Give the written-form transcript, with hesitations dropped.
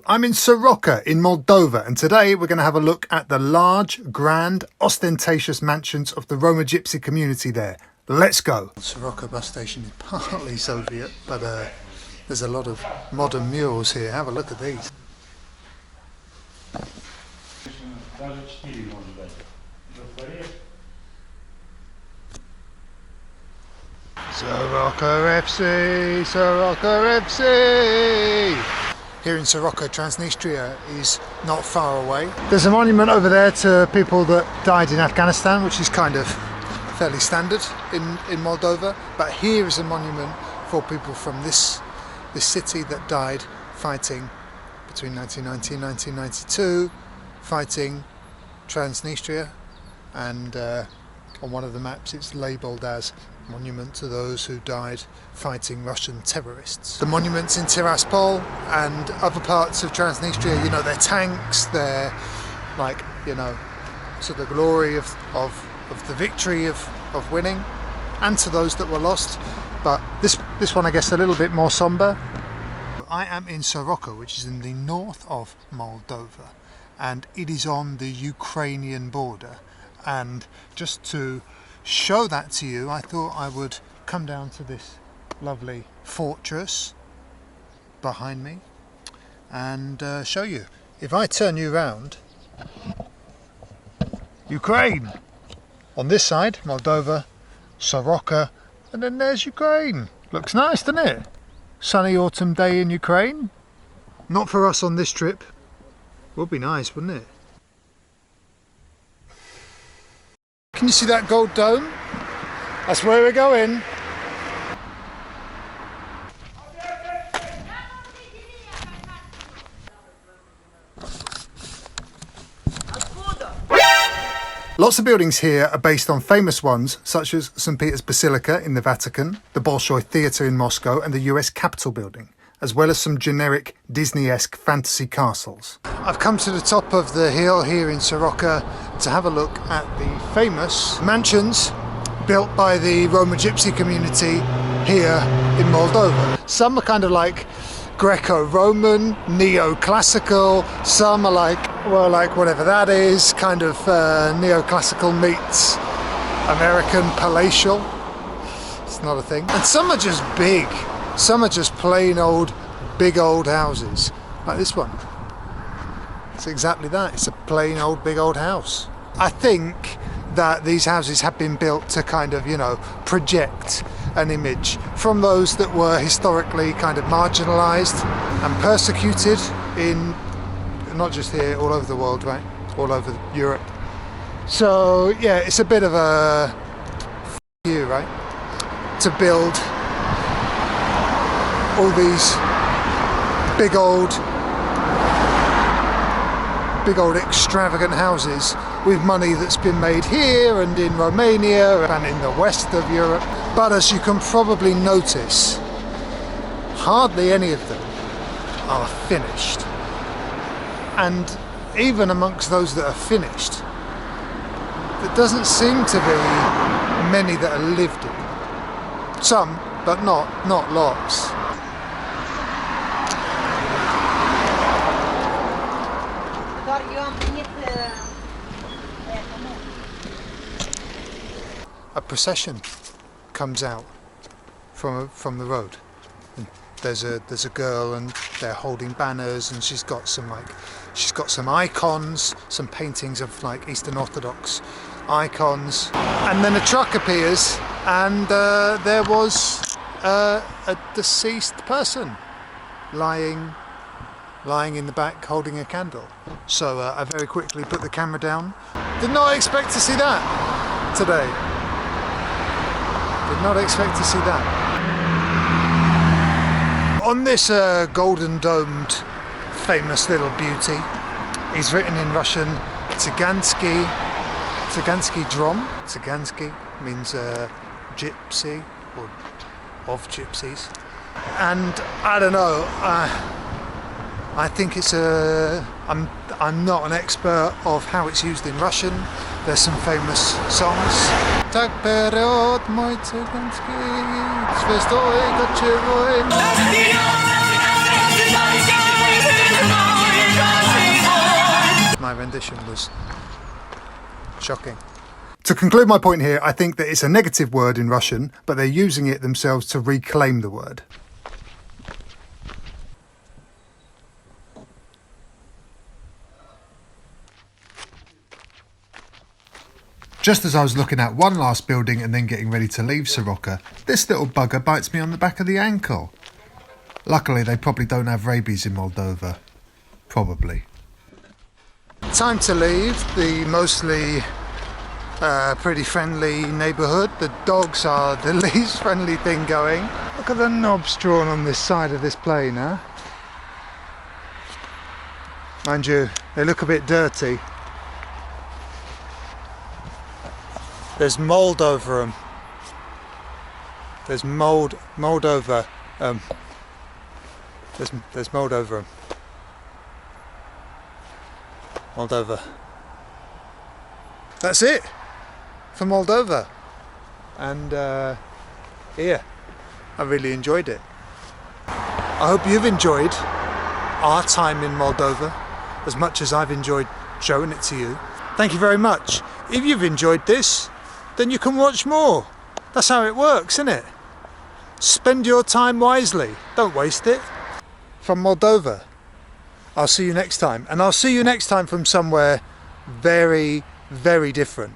I'm in Soroca in Moldova, and today we're going to have a look at the large, grand, ostentatious mansions of the Roma Gypsy community there. Let's go! Soroca bus station is partly Soviet, but there's a lot of modern murals here. Have a look at these. Soroca FC! Soroca FC! Here in Soroca, Transnistria is not far away. There's a monument over there to people that died in Afghanistan, which is kind of fairly standard in Moldova. But here is a monument for people from this city that died fighting between 1990 and 1992, fighting Transnistria, and on one of the maps it's labelled as Monument to those who died fighting Russian terrorists. The monuments in Tiraspol and other parts of Transnistria, you know, they're tanks, they're like, you know, to the glory of the victory of winning, and to those that were lost. But this one, I guess, a little bit more somber. I am in Soroca, which is in the north of Moldova, and it is on the Ukrainian border. And just to show that to you, I thought I would come down to this lovely fortress behind me and show you. If I turn you around, Ukraine on this side, Moldova, Soroca, and then there's Ukraine. Looks nice, doesn't it? Sunny autumn day in Ukraine. Not for us on this trip. Would be nice, wouldn't it? Can you see that gold dome? That's where we're going. Lots of buildings here are based on famous ones, such as St. Peter's Basilica in the Vatican, the Bolshoi Theatre in Moscow, and the US Capitol building, as well as some generic Disney-esque fantasy castles. I've come to the top of the hill here in Soroca to have a look at the famous mansions built by the Roma Gypsy community here in Moldova. Some are kind of like Greco-Roman, neo-classical, some are like, well, like whatever that is, kind of neo-classical meets American palatial. It's not a thing. And some are just big. Some are just plain old, big old houses, like this one. It's exactly that. It's a plain old, big old house. I think that these houses have been built to kind of, you know, project an image from those that were historically kind of marginalised and persecuted in, not just here, all over the world, right? All over Europe. So, yeah, it's a bit of a you, right? To build all these big old extravagant houses with money that's been made here and in Romania and in the west of Europe. But as you can probably notice, hardly any of them are finished. And even amongst those that are finished, there doesn't seem to be many that are lived in. Some, but not lots. A procession comes out from the road. And there's a girl, and they're holding banners, and she's got some icons, some paintings of like Eastern Orthodox icons, and then a truck appears, and there was a deceased person lying in the back holding a candle. So I very quickly put the camera down. Did not expect to see that today. Did not expect to see that. On this golden domed famous little beauty is written in Russian Tsigansky Drom. Tsigansky means gypsy or of gypsies. And I don't know, I think it's I'm not an expert of how it's used in Russian. There's some famous songs. Tak период мой цыганский, звездой кочевой. condition was shocking. To conclude my point here, I think that it's a negative word in Russian, but they're using it themselves to reclaim the word. Just as I was looking at one last building and then getting ready to leave Soroca, this little bugger bites me on the back of the ankle. Luckily, they probably don't have rabies in Moldova. Probably. Time to leave the mostly pretty friendly neighbourhood. The dogs are the least friendly thing going. Look at the knobs drawn on this side of this plane, huh? Mind you, they look a bit dirty. There's mould over them. There's mould over. There's mould over them. Moldova. That's it for Moldova. And yeah, I really enjoyed it. I hope you've enjoyed our time in Moldova as much as I've enjoyed showing it to you. Thank you very much. If you've enjoyed this, then you can watch more. That's how it works, isn't it? Spend your time wisely. Don't waste it. From Moldova, I'll see you next time. And I'll see you next time from somewhere very, very different.